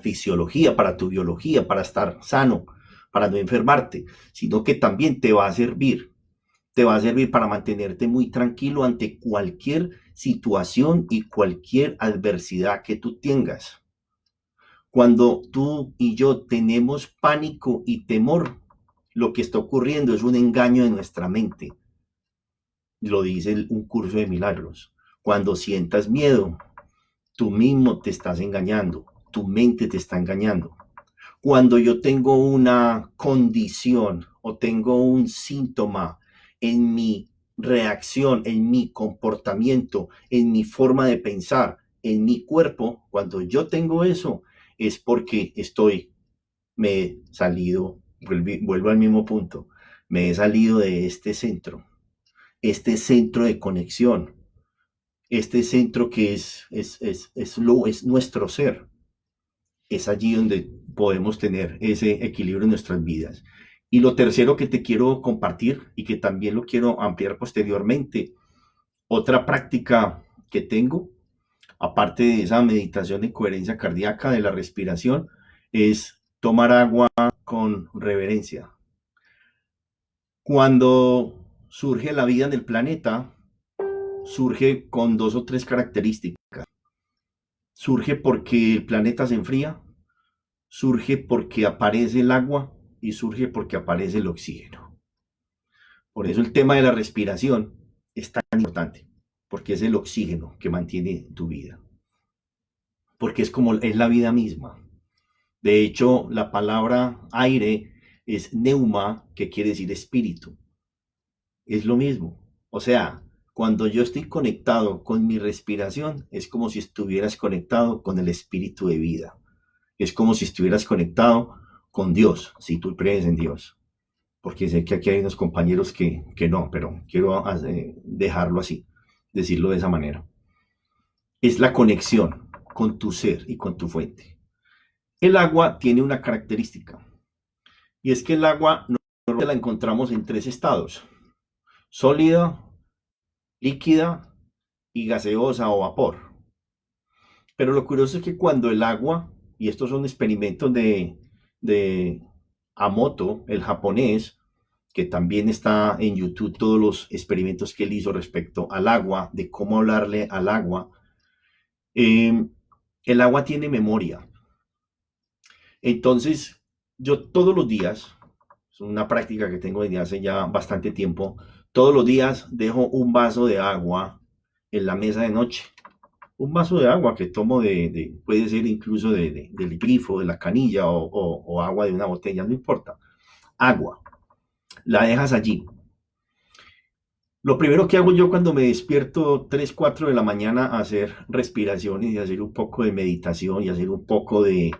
fisiología, para tu biología, para estar sano, para no enfermarte, sino que también te va a servir para mantenerte muy tranquilo ante cualquier situación y cualquier adversidad que tú tengas. Cuando tú y yo tenemos pánico y temor, lo que está ocurriendo es un engaño de nuestra mente. Lo dice un curso de milagros. Cuando sientas miedo, tú mismo te estás engañando, tu mente te está engañando. Cuando yo tengo una condición o tengo un síntoma en mi reacción, en mi comportamiento, en mi forma de pensar, en mi cuerpo, cuando yo tengo eso, es porque me he salido, vuelvo al mismo punto, me he salido de este centro de conexión, este centro que es nuestro ser. Es allí donde podemos tener ese equilibrio en nuestras vidas. Y lo tercero que te quiero compartir y que también lo quiero ampliar posteriormente, otra práctica que tengo, aparte de esa meditación de coherencia cardíaca, de la respiración, es tomar agua con reverencia. Cuando surge la vida en el planeta, surge con dos o tres características. Surge porque el planeta se enfría, surge porque aparece el agua y surge porque aparece el oxígeno. Por eso el tema de la respiración es tan importante, porque es el oxígeno que mantiene tu vida, porque es la vida misma. De hecho, la palabra aire es neuma, que quiere decir espíritu. Es lo mismo. O sea, cuando yo estoy conectado con mi respiración, es como si estuvieras conectado con el espíritu de vida. Es como si estuvieras conectado con Dios, si tú crees en Dios. Porque sé que aquí hay unos compañeros que no, pero quiero dejarlo así, decirlo de esa manera. Es la conexión con tu ser y con tu fuente. El agua tiene una característica, y es que el agua normalmente la encontramos en tres estados: sólida, líquida y gaseosa o vapor. Pero lo curioso es que cuando el agua, y estos son experimentos de Amoto, el japonés, que también está en YouTube todos los experimentos que él hizo respecto al agua, de cómo hablarle al agua. Eh, el agua tiene memoria. Entonces, yo todos los días, es una práctica que tengo desde hace ya bastante tiempo, todos los días dejo un vaso de agua en la mesa de noche. Un vaso de agua que tomo puede ser incluso del grifo, de la canilla o agua de una botella, no importa. Agua. La dejas allí. Lo primero que hago yo cuando me despierto 3 4 de la mañana a hacer respiraciones y hacer un poco de meditación y hacer un poco de,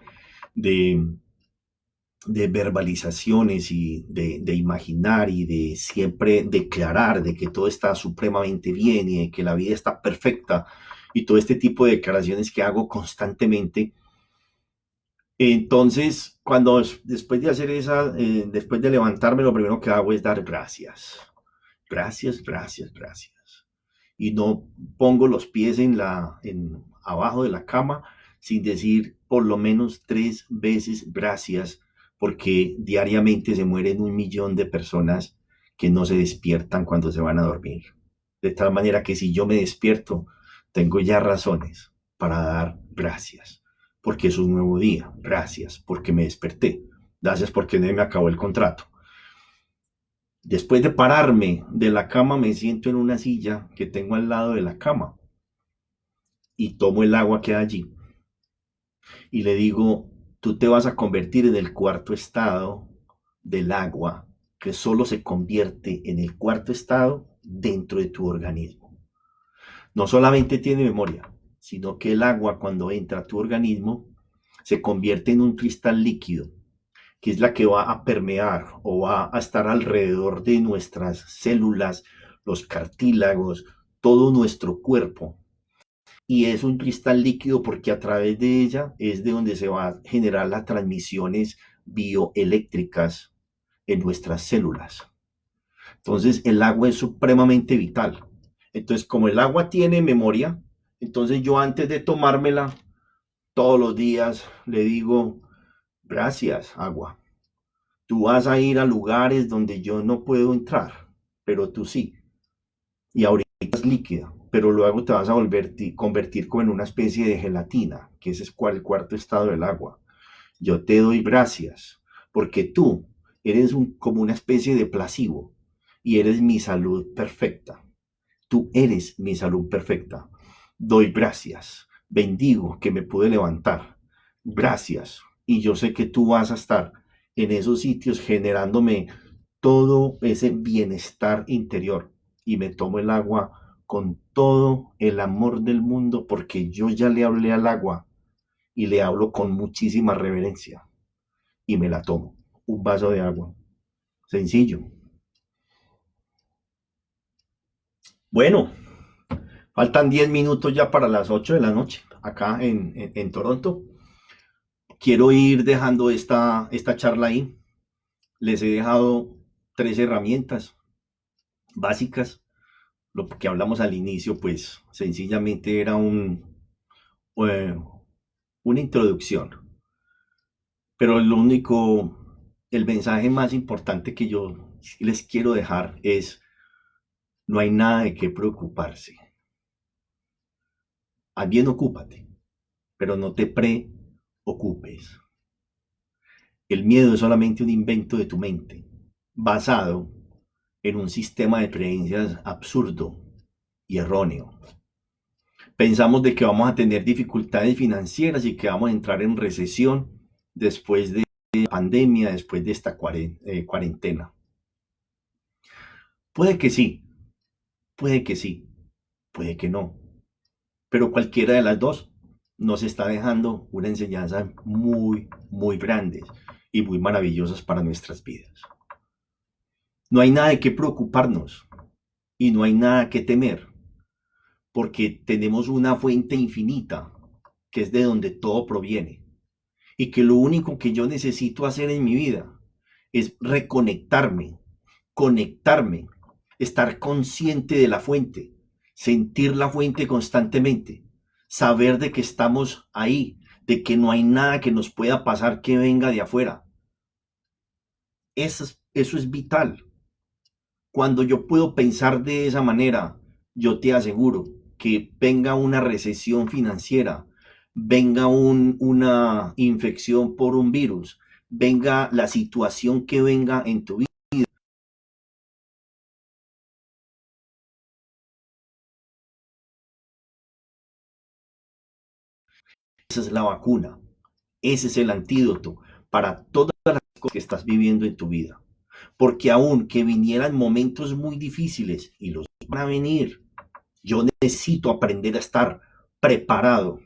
de verbalizaciones y de imaginar y de siempre declarar de que todo está supremamente bien y de que la vida está perfecta y todo este tipo de declaraciones que hago constantemente. Entonces, después de hacer después de levantarme, lo primero que hago es dar gracias. Gracias, gracias, gracias. Y no pongo los pies abajo de la cama sin decir por lo menos 3 veces gracias, porque diariamente se mueren 1 millón de personas que no se despiertan cuando se van a dormir. De tal manera que si yo me despierto, tengo ya razones para dar gracias, porque es un nuevo día. Gracias porque me desperté. Gracias porque no me acabó el contrato. Después de pararme de la cama, me siento en una silla que tengo al lado de la cama y tomo el agua que hay allí y le digo: tú te vas a convertir en el cuarto estado del agua, que solo se convierte en el cuarto estado dentro de tu organismo. No solamente tiene memoria, sino que el agua, cuando entra a tu organismo, se convierte en un cristal líquido, que es la que va a permear o va a estar alrededor de nuestras células, los cartílagos, todo nuestro cuerpo. Y es un cristal líquido porque a través de ella es de donde se van a generar las transmisiones bioeléctricas en nuestras células. Entonces el agua es supremamente vital. Entonces como el agua tiene memoria, entonces yo antes de tomármela, todos los días le digo, gracias agua. Tú vas a ir a lugares donde yo no puedo entrar, pero tú sí. Y ahorita es líquida, pero luego te vas a convertir como en una especie de gelatina, que ese es el cuarto estado del agua. Yo te doy gracias, porque tú eres como una especie de placebo y eres mi salud perfecta. Tú eres mi salud perfecta. Doy gracias, bendigo que me pude levantar. Gracias. Y yo sé que tú vas a estar en esos sitios generándome todo ese bienestar interior. Y me tomo el agua con todo el amor del mundo porque yo ya le hablé al agua y le hablo con muchísima reverencia. Y me la tomo. Un vaso de agua. Sencillo. Bueno, faltan 10 minutos ya para las 8 de la noche acá en Toronto. Quiero ir dejando esta charla ahí. Les he dejado 3 herramientas básicas. Lo que hablamos al inicio, pues sencillamente era eh, una introducción. Pero el mensaje más importante que yo les quiero dejar es, no hay nada de qué preocuparse. Al bien ocúpate, pero no te preocupes. El miedo es solamente un invento de tu mente, basado en un sistema de creencias absurdo y erróneo. Pensamos de que vamos a tener dificultades financieras y que vamos a entrar en recesión después de la pandemia, después de esta cuarentena. Puede que sí, puede que sí, puede que no. Pero cualquiera de las dos nos está dejando una enseñanza muy, muy grande y muy maravillosas para nuestras vidas. No hay nada de qué preocuparnos y no hay nada que temer, porque tenemos una fuente infinita, que es de donde todo proviene, y que lo único que yo necesito hacer en mi vida es reconectarme, conectarme, estar consciente de la fuente, sentir la fuente constantemente, saber de que estamos ahí, de que no hay nada que nos pueda pasar que venga de afuera. Eso es vital. Cuando yo puedo pensar de esa manera, yo te aseguro que venga una recesión financiera, venga una infección por un virus, venga la situación que venga en tu vida. Esa es la vacuna, ese es el antídoto para todas las cosas que estás viviendo en tu vida. Porque aun que vinieran momentos muy difíciles, y los van a venir, yo necesito aprender a estar preparado.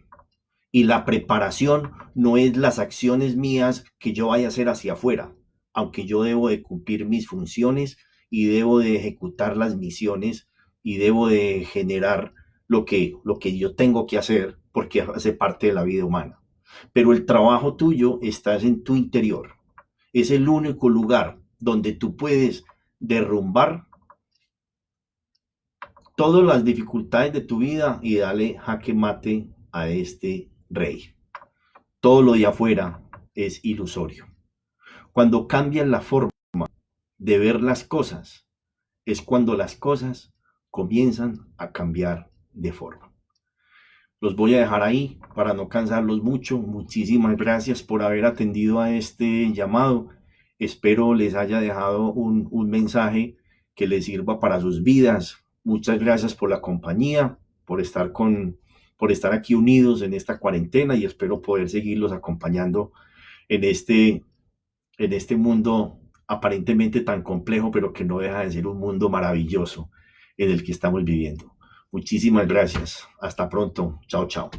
Y la preparación no es las acciones mías que yo vaya a hacer hacia afuera, aunque yo debo de cumplir mis funciones y debo de ejecutar las misiones y debo de generar lo que yo tengo que hacer porque hace parte de la vida humana. Pero el trabajo tuyo está en tu interior. Es el único lugar donde tú puedes derrumbar todas las dificultades de tu vida y darle jaque mate a este rey. Todo lo de afuera es ilusorio. Cuando cambian la forma de ver las cosas, es cuando las cosas comienzan a cambiar de forma. Los voy a dejar ahí para no cansarlos mucho. Muchísimas gracias por haber atendido a este llamado. Espero les haya dejado un mensaje que les sirva para sus vidas. Muchas gracias por la compañía, por estar aquí unidos en esta cuarentena y espero poder seguirlos acompañando en este mundo aparentemente tan complejo, pero que no deja de ser un mundo maravilloso en el que estamos viviendo. Muchísimas gracias. Hasta pronto. Chao, chao.